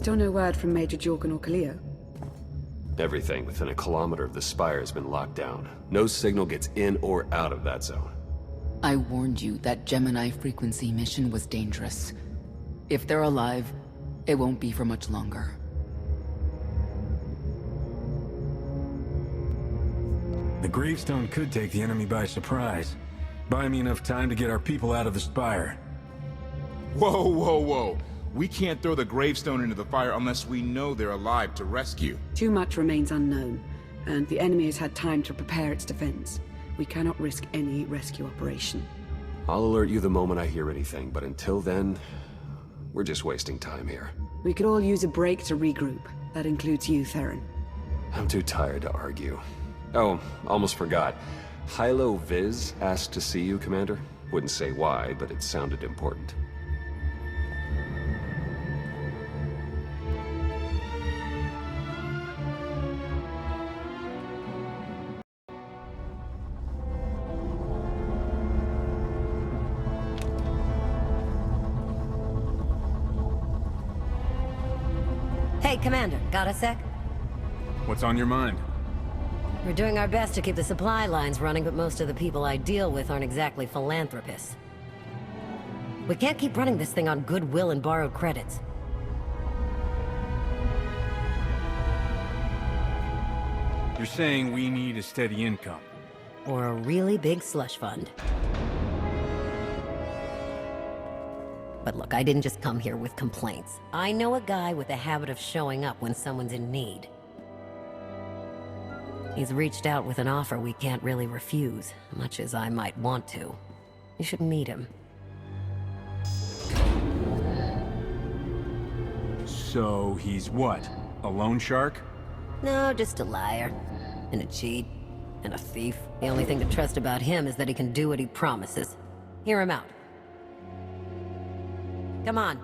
Still no word from Major Jorgan or Kaliyo? Everything within a kilometer of the spire has been locked down. No signal gets in or out of that zone. I warned you that Gemini frequency mission was dangerous. If they're alive, it won't be for much longer. The gravestone could take the enemy by surprise. Buy me enough time to get our people out of the spire. Whoa, whoa, whoa. We can't throw the gravestone into the fire unless we know they're alive to rescue. Too much remains unknown, and the enemy has had time to prepare its defense. We cannot risk any rescue operation. I'll alert you the moment I hear anything, but until then, we're just wasting time here. We could all use a break to regroup. That includes you, Theron. I'm too tired to argue. Oh, almost forgot. Hylo Viz asked to see you, Commander. Wouldn't say why, but it sounded important. Hey, Commander, got a sec? What's on your mind? We're doing our best to keep the supply lines running, but most of the people I deal with aren't exactly philanthropists. We can't keep running this thing on goodwill and borrowed credits. You're saying we need a steady income. Or a really big slush fund. But look, I didn't just come here with complaints. I know a guy with a habit of showing up when someone's in need. He's reached out with an offer we can't really refuse, much as I might want to. You should meet him. So he's what? A loan shark? No, just a liar. And a cheat. And a thief. The only thing to trust about him is that he can do what he promises. Hear him out. Come on.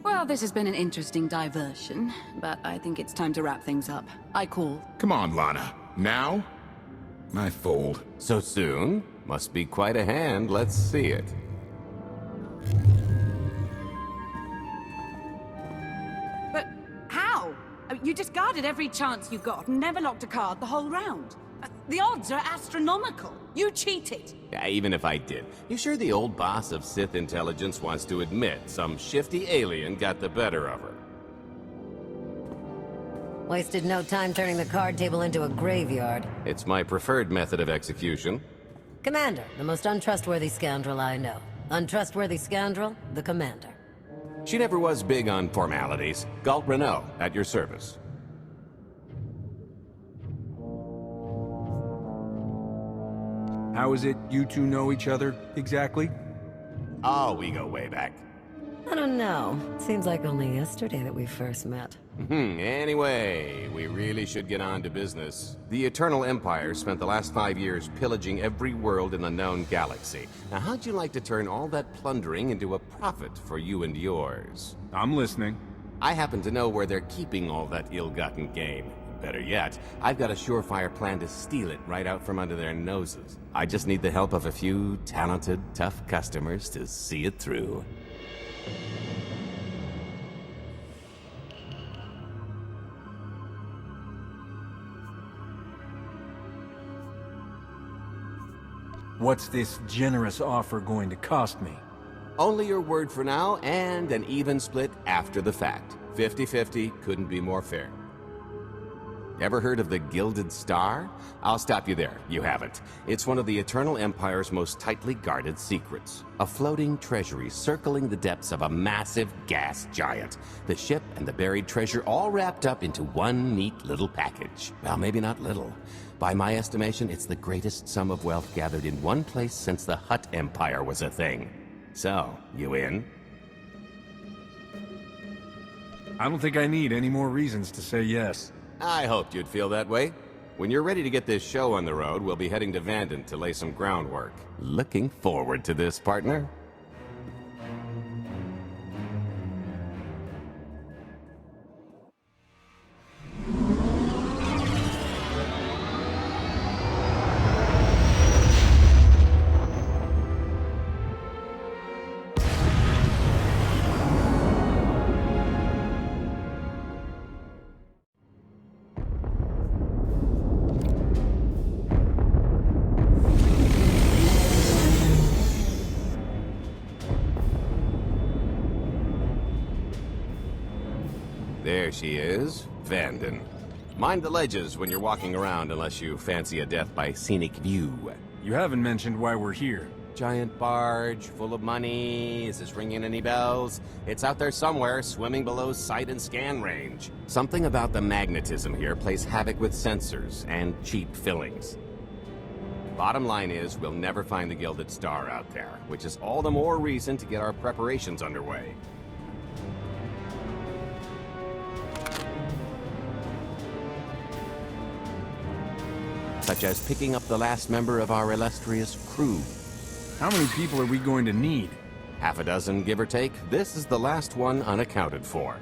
Well, this has been an interesting diversion, but I think it's time to wrap things up. I call. Come on, Lana. Now? I fold. So soon? Must be quite a hand. Let's see it. But how? You discarded every chance you got and never locked a card the whole round. The odds are astronomical. You cheated. Yeah, even if I did. You sure the old boss of Sith intelligence wants to admit some shifty alien got the better of her? Wasted no time turning the card table into a graveyard. It's my preferred method of execution. Commander, the most untrustworthy scoundrel I know. Untrustworthy scoundrel, the Commander. She never was big on formalities. Gault Rennow, at your service. How is it you two know each other, exactly? Oh, we go way back. I don't know. Seems like only yesterday that we first met. Anyway, we really should get on to business. The Eternal Empire spent the last 5 years pillaging every world in the known galaxy. Now, how'd you like to turn all that plundering into a profit for you and yours? I'm listening. I happen to know where they're keeping all that ill-gotten gain. Better yet, I've got a surefire plan to steal it right out from under their noses. I just need the help of a few talented, tough customers to see it through. What's this generous offer going to cost me? Only your word for now, and an even split after the fact. 50-50 couldn't be more fair. Ever heard of the Gilded Star? I'll stop you there. You haven't. It's one of the Eternal Empire's most tightly guarded secrets. A floating treasury circling the depths of a massive gas giant. The ship and the buried treasure all wrapped up into one neat little package. Well, maybe not little. By my estimation, it's the greatest sum of wealth gathered in one place since the Hutt Empire was a thing. So, you in? I don't think I need any more reasons to say yes. I hoped you'd feel that way. When you're ready to get this show on the road, we'll be heading to Vanden to lay some groundwork. Looking forward to this, partner. There she is, Vanden. Mind the ledges when you're walking around unless you fancy a death by scenic view. You haven't mentioned why we're here. Giant barge, full of money. Is this ringing any bells? It's out there somewhere, swimming below sight and scan range. Something about the magnetism here plays havoc with sensors and cheap fillings. Bottom line is, we'll never find the Gilded Star out there, which is all the more reason to get our preparations underway. Such as picking up the last member of our illustrious crew. How many people are we going to need? Half a dozen, give or take. This is the last one unaccounted for.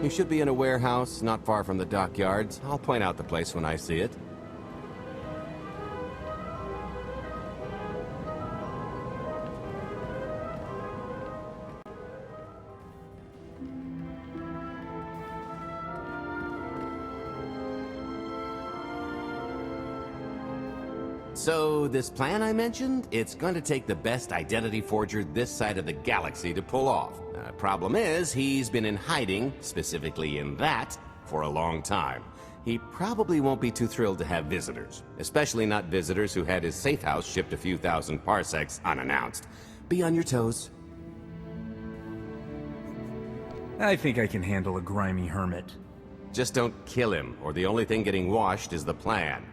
You should be in a warehouse not far from the dockyards. I'll point out the place when I see it. So, this plan I mentioned, it's going to take the best identity forger this side of the galaxy to pull off. Problem is, he's been in hiding, specifically in that, for a long time. He probably won't be too thrilled to have visitors, especially not visitors who had his safe house shipped a few thousand parsecs unannounced. Be on your toes. I think I can handle a grimy hermit. Just don't kill him, or the only thing getting washed is the plan.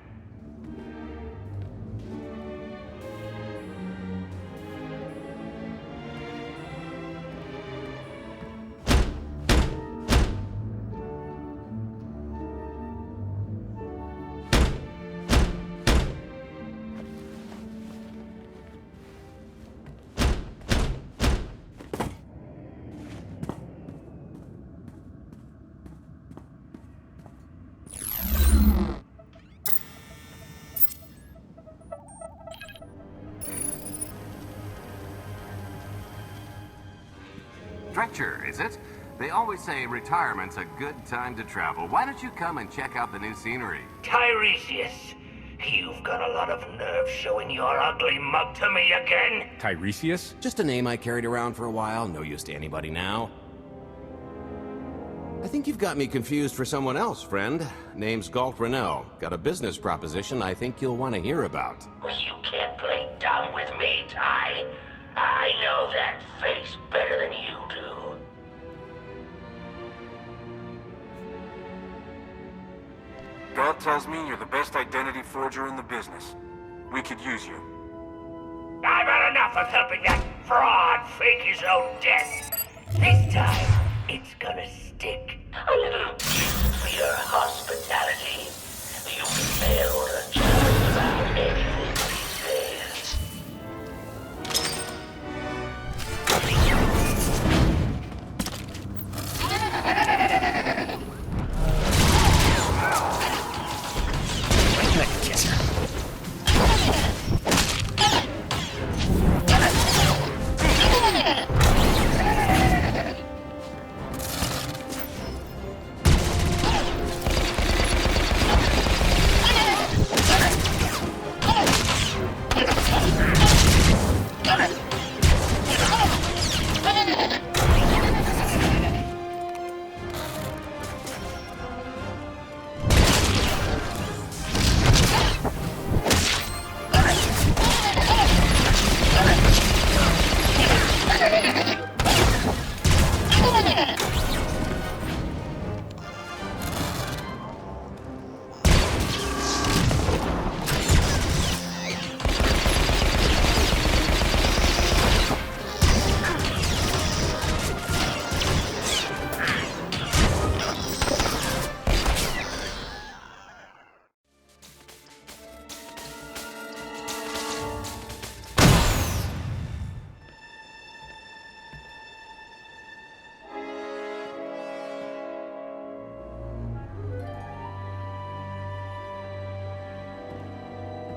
Stretcher, is it? They always say retirement's a good time to travel. Why don't you come and check out the new scenery? Tiresias, you've got a lot of nerve showing your ugly mug to me again. Tiresias? Just a name I carried around for a while, no use to anybody now. I think you've got me confused for someone else, friend. Name's Gault Rennow. Got a business proposition I think you'll want to hear about. You can't play dumb with me, Ty. I know that face better than you do. God tells me you're the best identity forger in the business. We could use you. I've had enough of helping that fraud fake his own death. This time, it's gonna stick. A little gift for your hospitality. You failed a job about anything these days.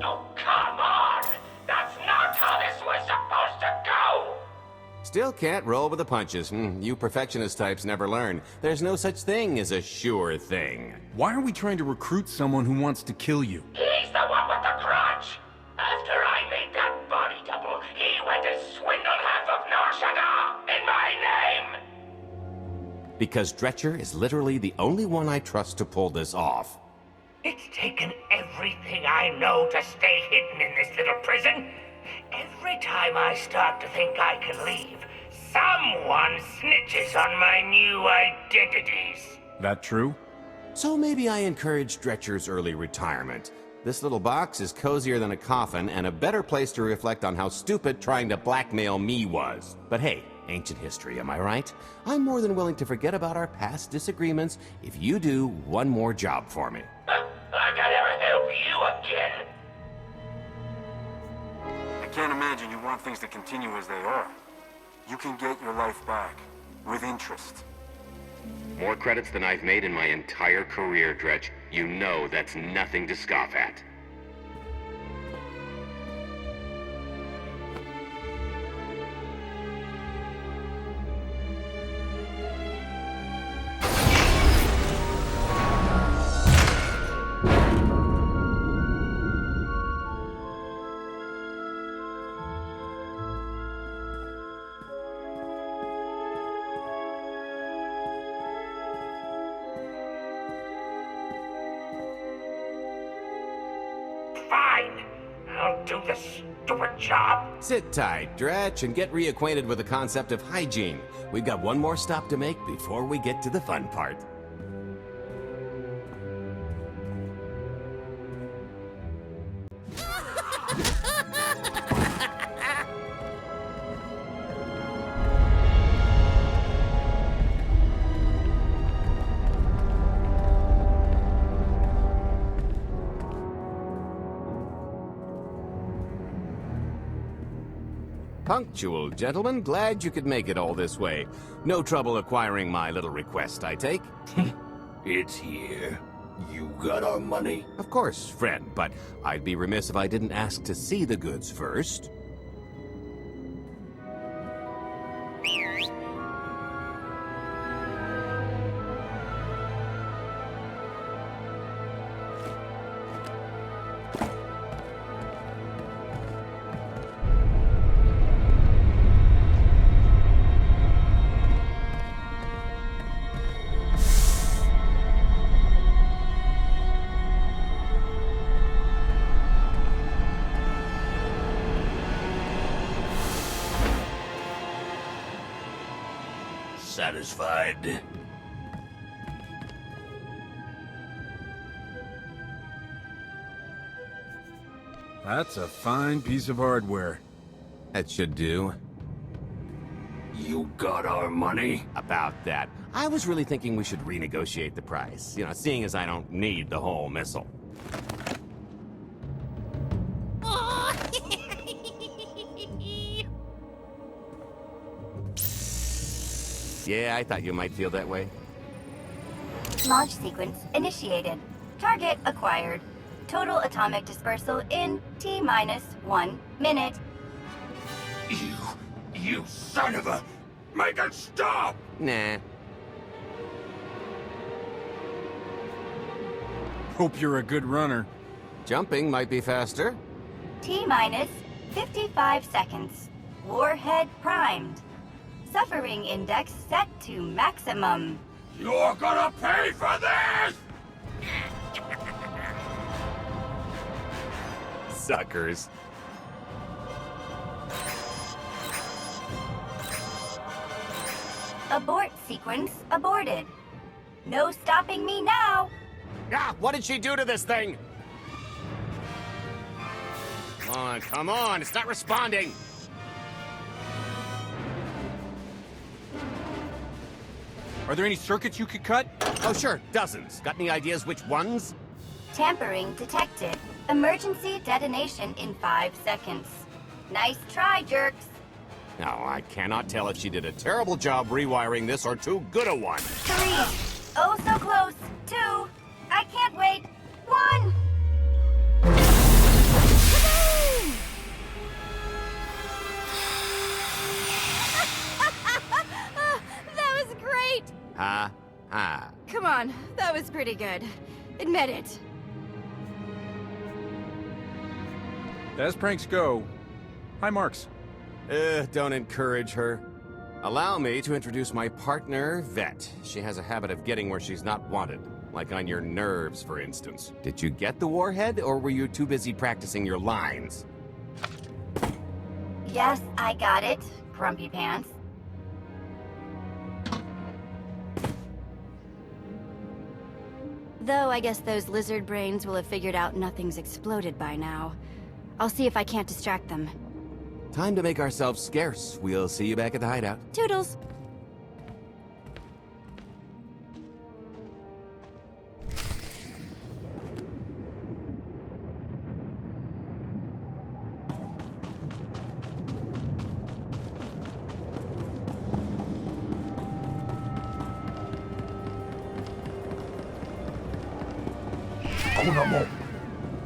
Oh, come on! That's not how this was supposed to go! Still can't roll with the punches. You perfectionist types never learn. There's no such thing as a sure thing. Why are we trying to recruit someone who wants to kill you? He's the one with the crutch. After I made that body double, he went and swindled half of Norshana in my name! Because Dretcher is literally the only one I trust to pull this off. It's taken everything I know to stay hidden in this little prison. Every time I start to think I can leave, someone snitches on my new identities. That true? So maybe I encourage Dretcher's early retirement. This little box is cozier than a coffin and a better place to reflect on how stupid trying to blackmail me was. But hey, ancient history, am I right? I'm more than willing to forget about our past disagreements if you do one more job for me. I gotta help you again. I can't imagine you want things to continue as they are. You can get your life back, with interest. More credits than I've made in my entire career, Dretch. You know that's nothing to scoff at. Fine. I'll do this stupid job. Sit tight, Dretch, and get reacquainted with the concept of hygiene. We've got one more stop to make before we get to the fun part. Punctual, gentlemen. Glad you could make it all this way. No trouble acquiring my little request, I take? It's here. You got our money? Of course, friend, but I'd be remiss if I didn't ask to see the goods first. Satisfied? That's a fine piece of hardware. That should do. You got our money? About that. I was really thinking we should renegotiate the price. You know, seeing as I don't need the whole missile. Yeah, I thought you might feel that way. Launch sequence initiated. Target acquired. Total atomic dispersal in T-minus 1 minute. You son of a... Make it stop! Nah. Hope you're a good runner. Jumping might be faster. T-minus 55 seconds. Warhead primed. Suffering index set to maximum. You're gonna pay for this! Suckers. Abort sequence aborted. No stopping me now. Ah, what did she do to this thing? Come on, it's not responding. Are there any circuits you could cut? Oh, sure, dozens. Got any ideas which ones? Tampering detected. Emergency detonation in 5 seconds. Nice try, jerks. No, I cannot tell if she did a terrible job rewiring this or too good a one. 3. Oh, so close. 2. I can't wait. 1. That was pretty good. Admit it. As pranks go, hi, Marks. Don't encourage her. Allow me to introduce my partner, Vet. She has a habit of getting where she's not wanted. Like on your nerves, for instance. Did you get the warhead, or were you too busy practicing your lines? Yes, I got it, Grumpy Pants. Though I guess those lizard brains will have figured out nothing's exploded by now. I'll see if I can't distract them. Time to make ourselves scarce. We'll see you back at the hideout. Toodles! Kunamo,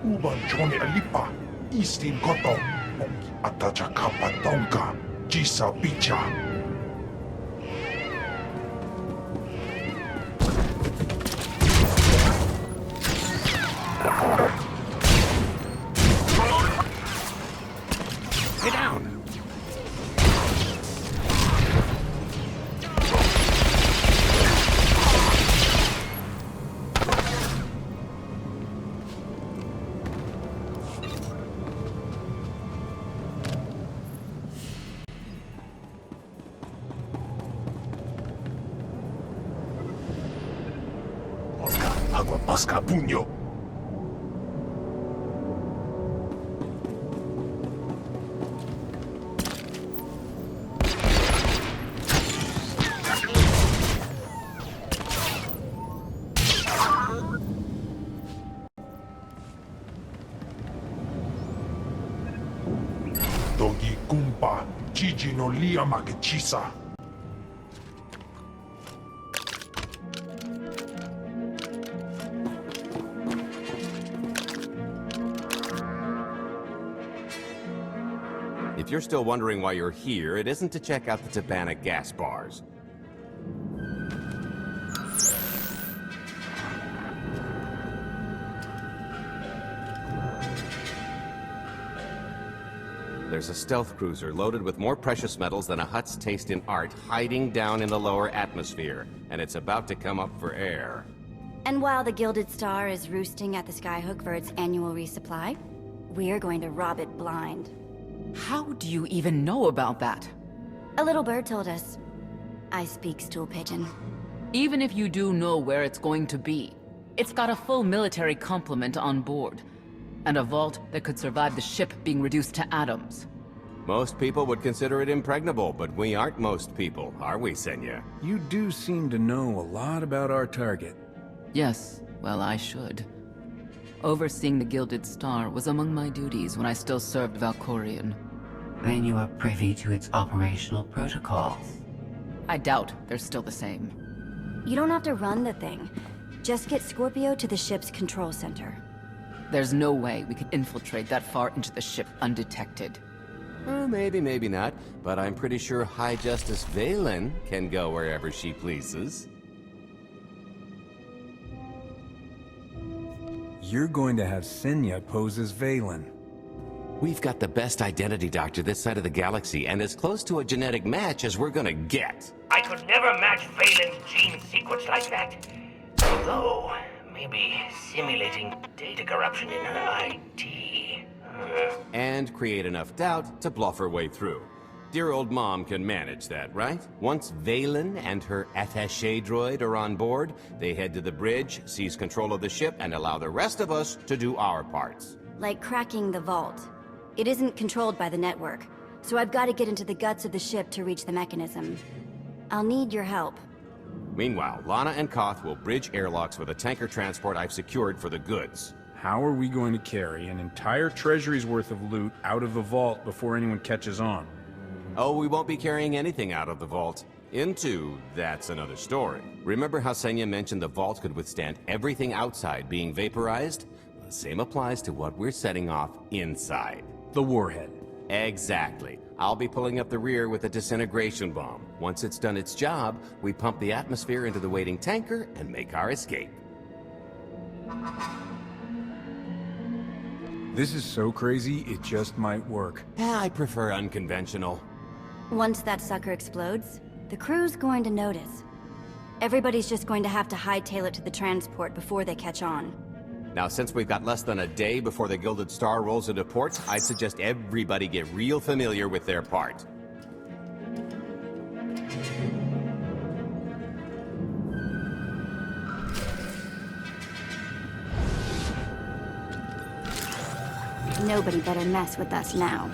uban Johnny Alipa, Eastin Koto, Atacha Kappa Donka, Jisa Bicha. Get down! Agua Pasca Puño. Dogi Kumpa, Gigi no Lia Makechisa. If you're still wondering why you're here, it isn't to check out the Tabana gas bars. There's a stealth cruiser loaded with more precious metals than a hut's taste in art hiding down in the lower atmosphere, and it's about to come up for air. And while the Gilded Star is roosting at the Skyhook for its annual resupply, we're going to rob it blind. How do you even know about that? A little bird told us. I speak stool pigeon. Even if you do know where it's going to be, it's got a full military complement on board. And a vault that could survive the ship being reduced to atoms. Most people would consider it impregnable, but we aren't most people, are we, Senya? You do seem to know a lot about our target. Yes, well, I should. Overseeing the Gilded Star was among my duties when I still served Valkorion. Then you are privy to its operational protocols. I doubt they're still the same. You don't have to run the thing. Just get Scorpio to the ship's control center. There's no way we could infiltrate that far into the ship undetected. Maybe, maybe not, but I'm pretty sure High Justice Valen can go wherever she pleases. You're going to have Senya pose as Valen. We've got the best identity doctor this side of the galaxy, and as close to a genetic match as we're gonna get. I could never match Valen's gene sequence like that. Although, maybe simulating data corruption in her ID. And create enough doubt to bluff her way through. Dear old mom can manage that, right? Once Valen and her attaché droid are on board, they head to the bridge, seize control of the ship, and allow the rest of us to do our parts. Like cracking the vault. It isn't controlled by the network, so I've got to get into the guts of the ship to reach the mechanism. I'll need your help. Meanwhile, Lana and Koth will bridge airlocks with a tanker transport I've secured for the goods. How are we going to carry an entire treasury's worth of loot out of the vault before anyone catches on? Oh, we won't be carrying anything out of the vault. Into, that's another story. Remember how Senya mentioned the vault could withstand everything outside being vaporized? The same applies to what we're setting off inside. The warhead. Exactly. I'll be pulling up the rear with a disintegration bomb. Once it's done its job, we pump the atmosphere into the waiting tanker and make our escape. This is so crazy, it just might work. I prefer unconventional. Once that sucker explodes, the crew's going to notice. Everybody's just going to have to hightail it to the transport before they catch on. Now, since we've got less than a day before the Gilded Star rolls into port, I suggest everybody get real familiar with their part. Nobody better mess with us now.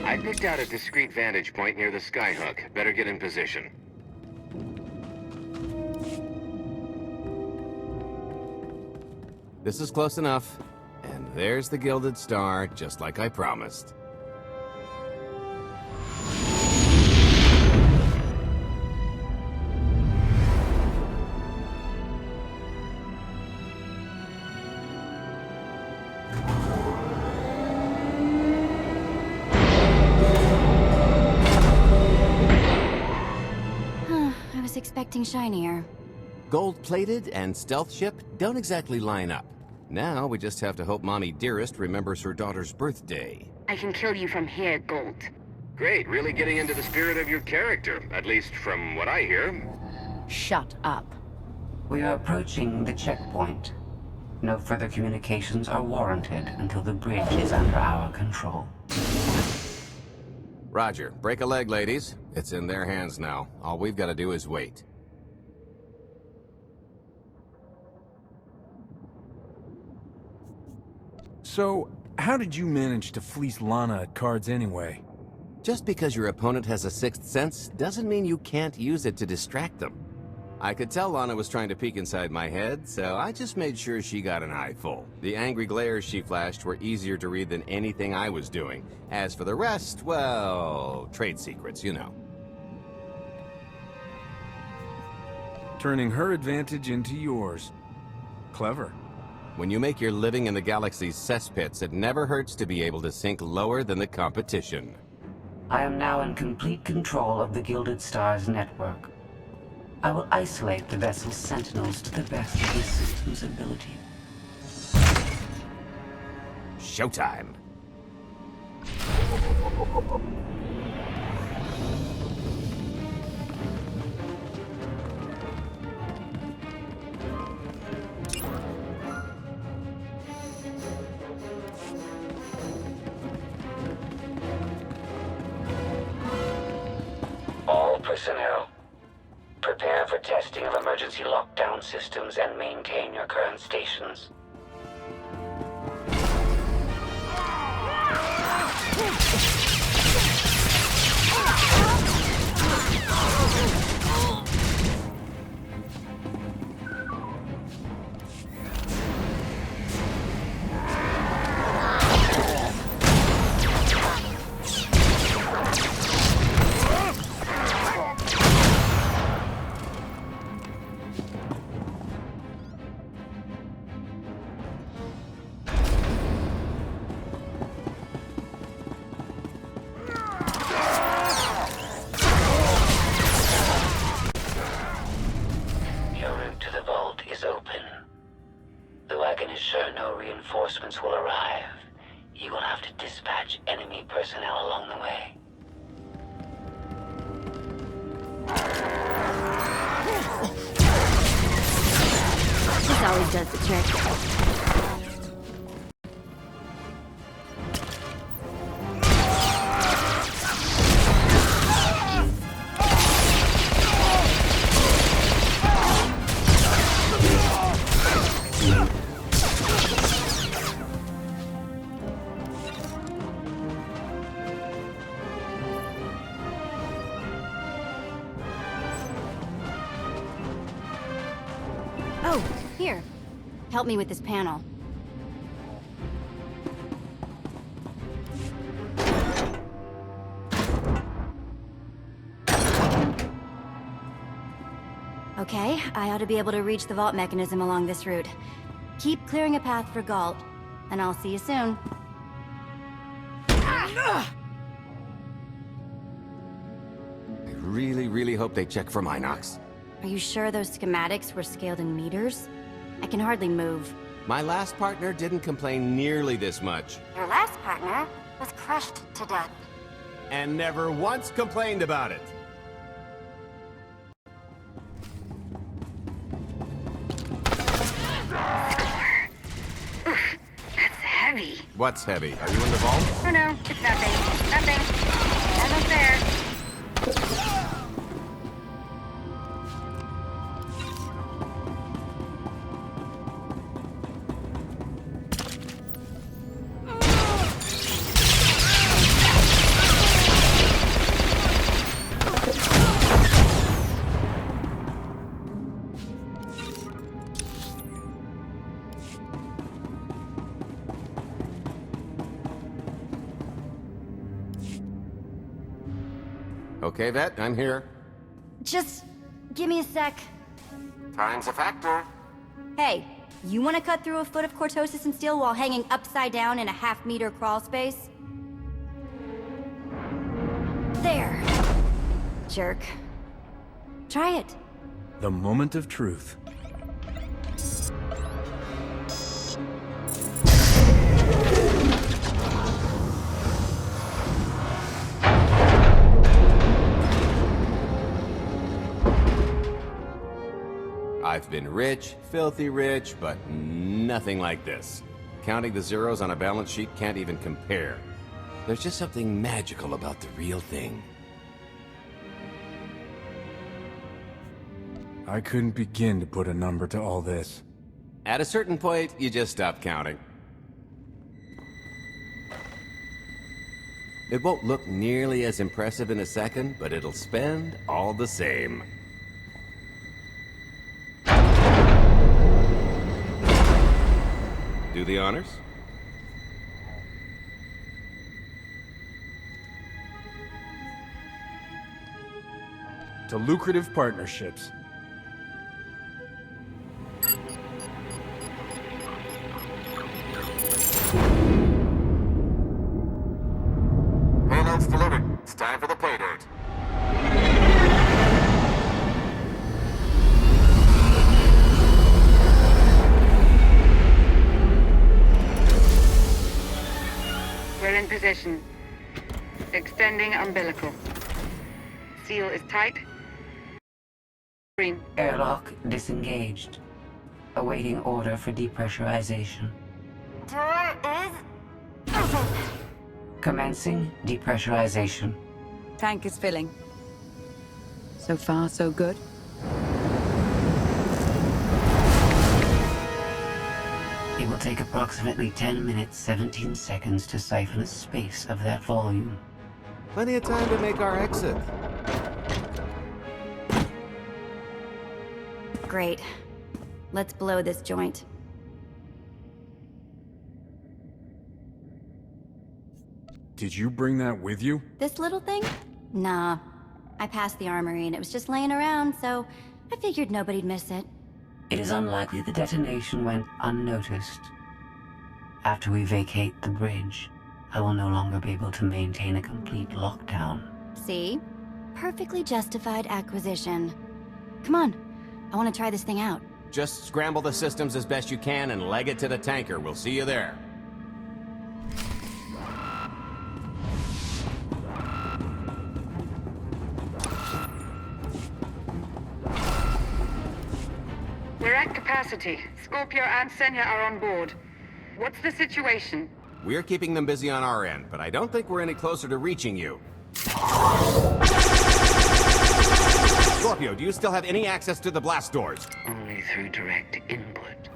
I picked out a discreet vantage point near the skyhook. Better get in position. This is close enough. And there's the Gilded Star, just like I promised. I was expecting shinier. Gold-plated and stealth ship don't exactly line up. Now we just have to hope Mommy Dearest remembers her daughter's birthday. I can kill you from here, Gault. Great, really getting into the spirit of your character, at least from what I hear. Shut up. We are approaching the checkpoint. No further communications are warranted until the bridge is under our control. Roger. Break a leg, ladies. It's in their hands now. All we've got to do is wait. So, how did you manage to fleece Lana at cards anyway? Just because your opponent has a sixth sense doesn't mean you can't use it to distract them. I could tell Lana was trying to peek inside my head, so I just made sure she got an eye full. The angry glares she flashed were easier to read than anything I was doing. As for the rest, well, trade secrets, you know. Turning her advantage into yours. Clever. When you make your living in the galaxy's cesspits, it never hurts to be able to sink lower than the competition. I am now in complete control of the Gilded Star's network. I will isolate the vessel's sentinels to the best of the system's ability. Showtime! All personnel, prepare for testing of emergency lockdown systems and maintain your current stations. Reinforcements will arrive. You will have to dispatch enemy personnel along the way. This always does the trick. Oh, here. Help me with this panel. Okay, I ought to be able to reach the vault mechanism along this route. Keep clearing a path for Gault, and I'll see you soon. I really hope they check for Minox. Are you sure those schematics were scaled in meters? I can hardly move. My last partner didn't complain nearly this much. Your last partner was crushed to death. And never once complained about it. Oof, that's heavy. What's heavy? Are you in the vault? Oh no, it's nothing. Nothing. Almost there. Okay, Vet, I'm here. Just give me a sec. Time's a factor. Hey, you want to cut through a foot of cortosis and steel while hanging upside down in a half-meter crawl space? There. Jerk. Try it. The moment of truth. I've been rich, filthy rich, but nothing like this. Counting the zeros on a balance sheet can't even compare. There's just something magical about the real thing. I couldn't begin to put a number to all this. At a certain point, you just stop counting. It won't look nearly as impressive in a second, but it'll spend all the same. Do the honors? To lucrative partnerships. Payload's delivered. It's time for the pay dirt. We're in position. Extending umbilical. Seal is tight. Green. Airlock disengaged. Awaiting order for depressurization. Door is open. Commencing depressurization. Tank is filling. So far, so good. It will take approximately 10 minutes, 17 seconds to siphon a space of that volume. Plenty of time to make our exit. Great. Let's blow this joint. Did you bring that with you? This little thing? Nah. I passed the armory and it was just laying around, so I figured nobody'd miss it. It is unlikely the detonation went unnoticed. After we vacate the bridge, I will no longer be able to maintain a complete lockdown. See? Perfectly justified acquisition. Come on. I want to try this thing out. Just scramble the systems as best you can and leg it to the tanker. We'll see you there. We're at capacity. Scorpio and Senya are on board. What's the situation? We're keeping them busy on our end, but I don't think we're any closer to reaching you. Scorpio, do you still have any access to the blast doors? Only through direct input.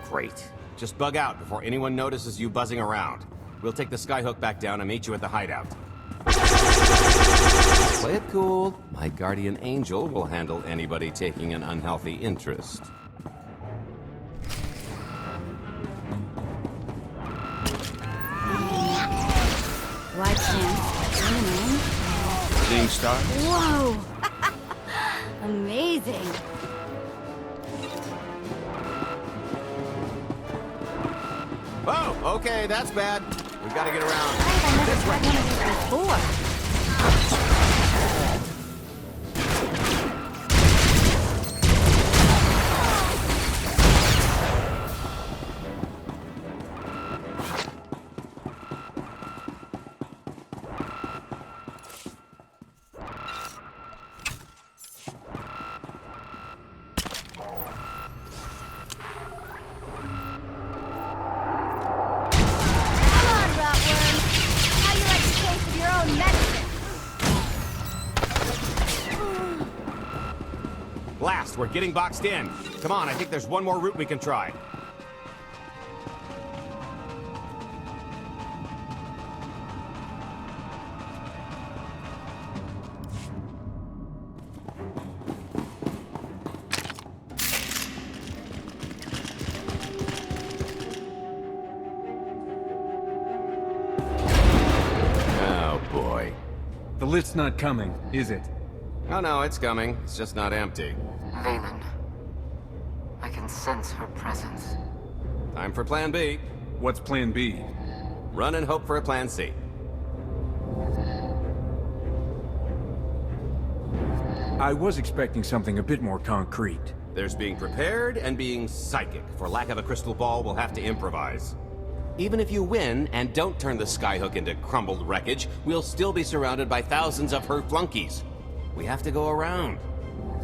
Great. Just bug out before anyone notices you buzzing around. We'll take the skyhook back down and meet you at the hideout. Play it cool. My guardian angel will handle anybody taking an unhealthy interest. Wide chance. Seeing stars? Whoa! Amazing. Oh, okay, that's bad. We've got to get around. I've never tried one of these before. Blast, we're getting boxed in. Come on, I think there's one more route we can try. Oh, boy. The lift's not coming, is it? Oh no, it's coming. It's just not empty. Valen. I can sense her presence. Time for Plan B. What's Plan B? Run and hope for a Plan C. I was expecting something a bit more concrete. There's being prepared and being psychic. For lack of a crystal ball, we'll have to improvise. Even if you win and don't turn the skyhook into crumbled wreckage, we'll still be surrounded by thousands of her flunkies. We have to go around.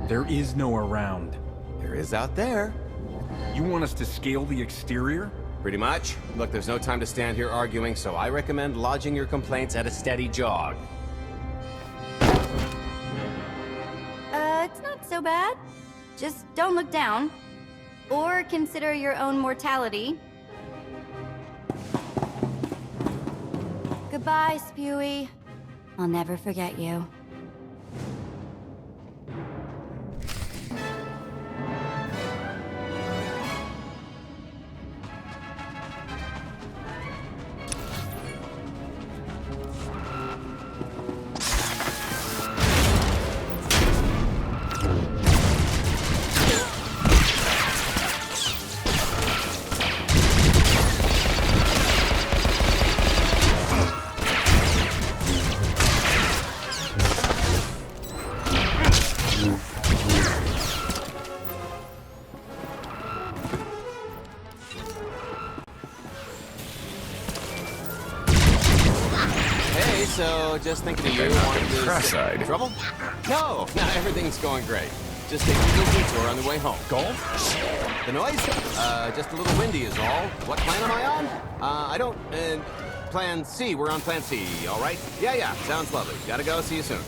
There is no around. There is out there. You want us to scale the exterior? Pretty much. Look, there's no time to stand here arguing, so I recommend lodging your complaints at a steady jog. It's not so bad. Just don't look down. Or consider your own mortality. Goodbye, Spewy. I'll never forget you. So, just thinking of you, cross-eyed. Trouble? No, everything's going great. Just taking a little detour on the way home. Gault? The noise? Just a little windy is all. What plan am I on? I don't, Plan C. We're on Plan C, all right? Yeah, sounds lovely. Gotta go. See you soon.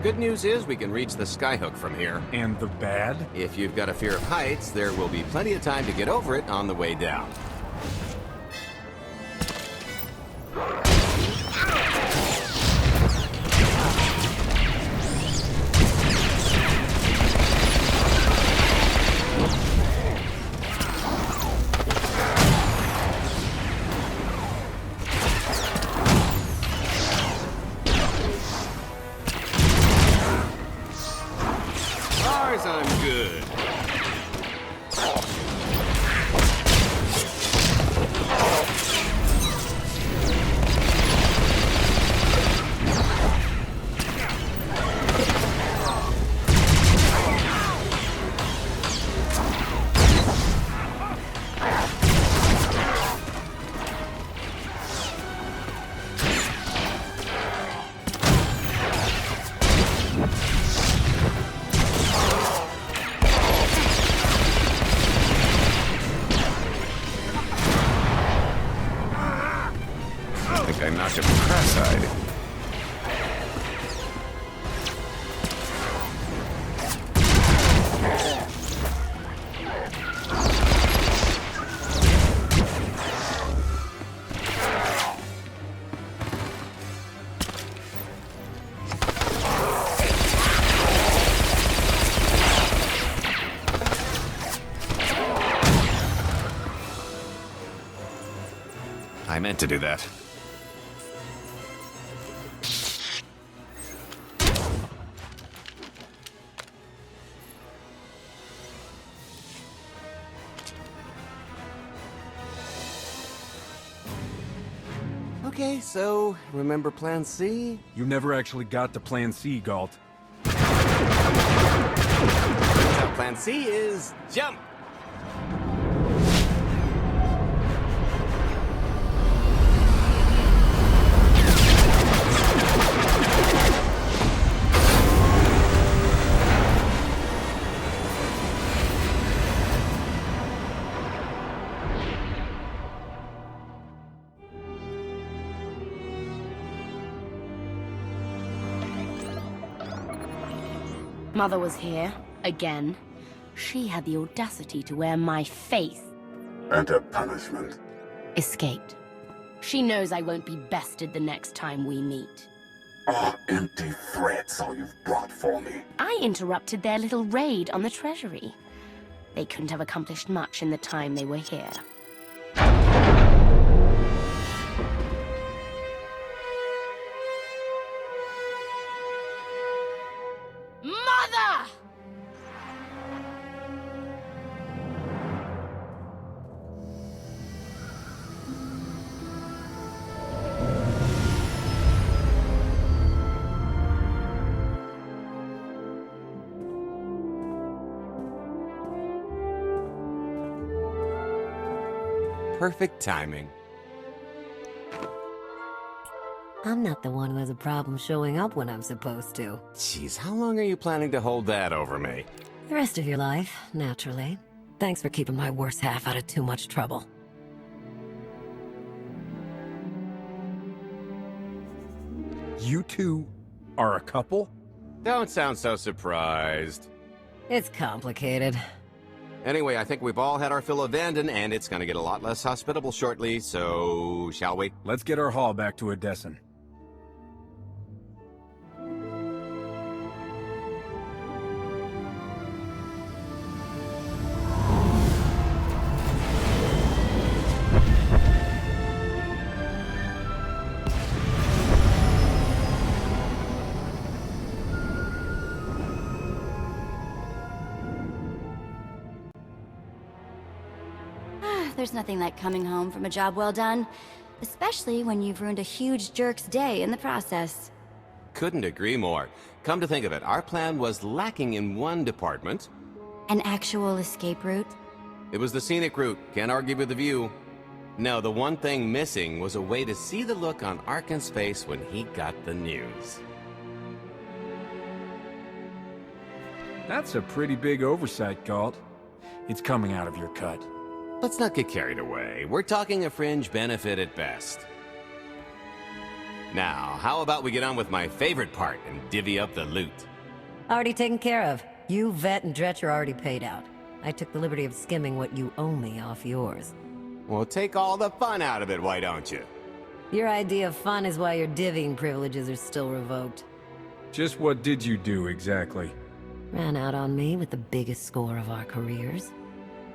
Good news is we can reach the skyhook from here. And the bad? If you've got a fear of heights, there will be plenty of time to get over it on the way down. I'm good. I knocked him cross-eyed. I meant to do that. Okay, so remember Plan C? You never actually got to Plan C, Gault. Plan C is jump! Mother was here, again. She had the audacity to wear my face. And her punishment? Escaped. She knows I won't be bested the next time we meet. Are empty threats all you've brought for me? I interrupted their little raid on the treasury. They couldn't have accomplished much in the time they were here. Mother! Perfect timing. I'm not the one who has a problem showing up when I'm supposed to. Jeez, how long are you planning to hold that over me? The rest of your life, naturally. Thanks for keeping my worse half out of too much trouble. You two are a couple? Don't sound so surprised. It's complicated. Anyway, I think we've all had our fill of Vanden, and it's gonna get a lot less hospitable shortly, so shall we? Let's get our haul back to Dathan. There's nothing like coming home from a job well done, especially when you've ruined a huge jerk's day in the process. Couldn't agree more. Come to think of it, our plan was lacking in one department. An actual escape route? It was the scenic route, can't argue with the view. No, the one thing missing was a way to see the look on Arkan's face when he got the news. That's a pretty big oversight, Gault. It's coming out of your cut. Let's not get carried away. We're talking a fringe benefit at best. Now, how about we get on with my favorite part and divvy up the loot? Already taken care of. You, Vet, and Dretch are already paid out. I took the liberty of skimming what you owe me off yours. Well, take all the fun out of it, why don't you? Your idea of fun is why your divvying privileges are still revoked. Just what did you do, exactly? Ran out on me with the biggest score of our careers.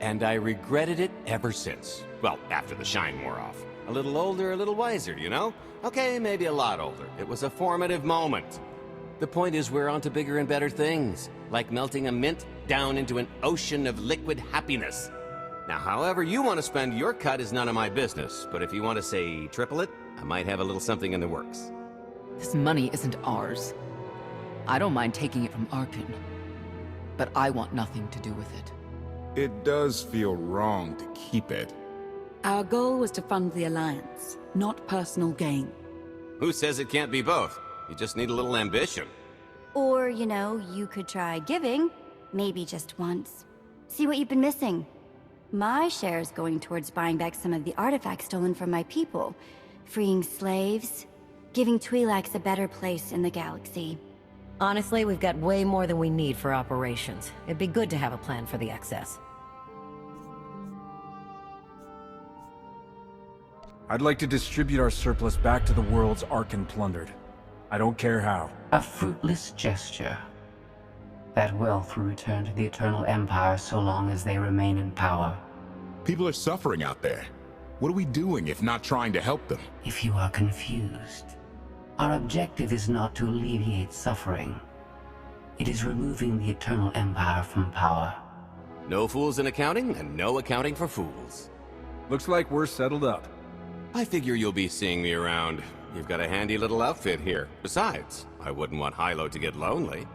And I regretted it ever since. Well, after the shine wore off. A little older, a little wiser, you know? Okay, maybe a lot older. It was a formative moment. The point is we're on to bigger and better things. Like melting a mint down into an ocean of liquid happiness. Now, however you want to spend your cut is none of my business. But if you want to say triple it, I might have a little something in the works. This money isn't ours. I don't mind taking it from Arkan. But I want nothing to do with it. It does feel wrong to keep it. Our goal was to fund the Alliance, not personal gain. Who says it can't be both? You just need a little ambition. Or, you know, you could try giving. Maybe just once. See what you've been missing. My share is going towards buying back some of the artifacts stolen from my people. Freeing slaves. Giving Twi'leks a better place in the galaxy. Honestly, we've got way more than we need for operations. It'd be good to have a plan for the excess. I'd like to distribute our surplus back to the worlds Arkan plundered. I don't care how. A fruitless gesture. That wealth will return to the Eternal Empire so long as they remain in power. People are suffering out there. What are we doing if not trying to help them? If you are confused, our objective is not to alleviate suffering. It is removing the Eternal Empire from power. No fools in accounting, and no accounting for fools. Looks like we're settled up. I figure you'll be seeing me around. You've got a handy little outfit here. Besides, I wouldn't want Hilo to get lonely.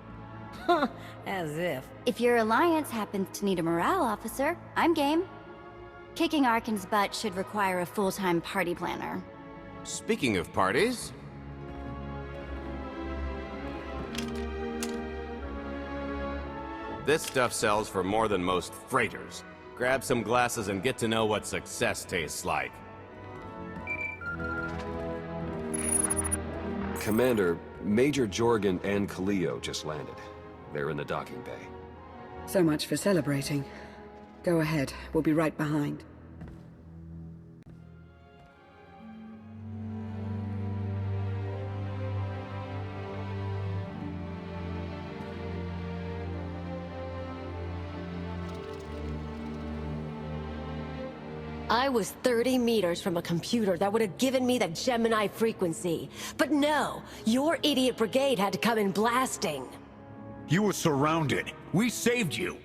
Huh, as if. If your alliance happens to need a morale officer, I'm game. Kicking Arkan's butt should require a full-time party planner. Speaking of parties... This stuff sells for more than most freighters. Grab some glasses and get to know what success tastes like. Commander, Major Jorgan and Kaliyo just landed. They're in the docking bay. So much for celebrating. Go ahead, we'll be right behind. I was 30 meters from a computer that would have given me the Gemini frequency. But no, your idiot brigade had to come in blasting. You were surrounded. We saved you.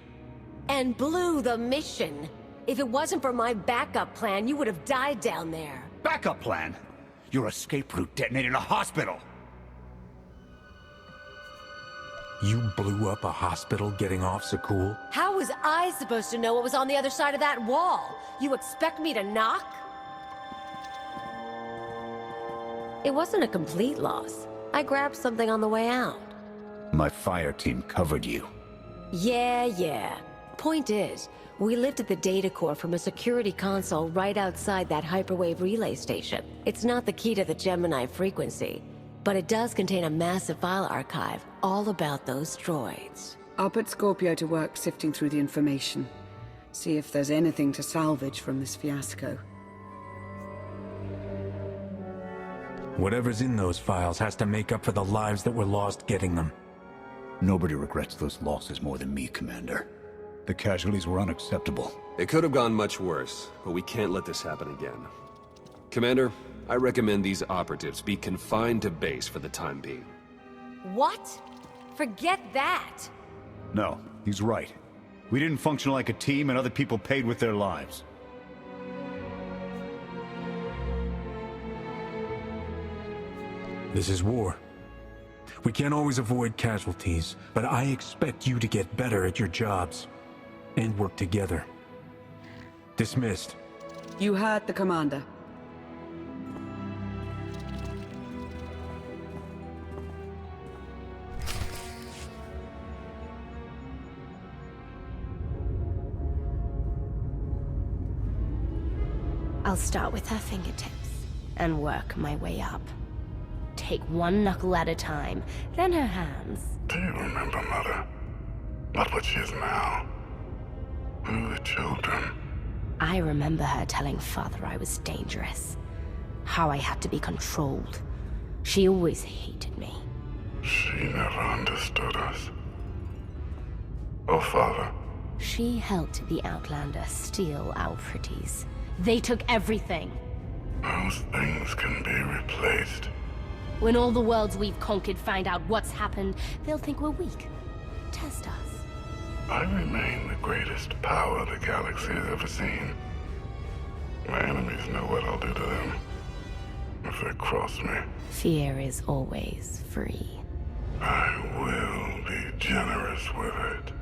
And blew the mission. If it wasn't for my backup plan, you would have died down there. Backup plan? Your escape route detonated a hospital. You blew up a hospital getting off so cool? How was I supposed to know what was on the other side of that wall? You expect me to knock? It wasn't a complete loss. I grabbed something on the way out. My fire team covered you. Yeah. Point is, we lifted the data core from a security console right outside that hyperwave relay station. It's not the key to the Gemini frequency, but it does contain a massive file archive all about those droids. I'll put Scorpio to work sifting through the information. See if there's anything to salvage from this fiasco. Whatever's in those files has to make up for the lives that were lost getting them. Nobody regrets those losses more than me, Commander. The casualties were unacceptable. It could have gone much worse, but we can't let this happen again. Commander, I recommend these operatives be confined to base for the time being. What? Forget that! No, he's right. We didn't function like a team and other people paid with their lives. This is war. We can't always avoid casualties, but I expect you to get better at your jobs and work together. Dismissed. You heard the commander. I'll start with her fingertips and work my way up. Take one knuckle at a time, then her hands. Do you remember, Mother? Not what she is now. We were children. I remember her telling Father I was dangerous. How I had to be controlled. She always hated me. She never understood us. Oh, Father. She helped the Outlander steal our pretties. They took everything. Those things can be replaced. When all the worlds we've conquered find out what's happened, they'll think we're weak. Test us. I remain the greatest power the galaxy has ever seen. My enemies know what I'll do to them if they cross me. Fear is always free. I will be generous with it.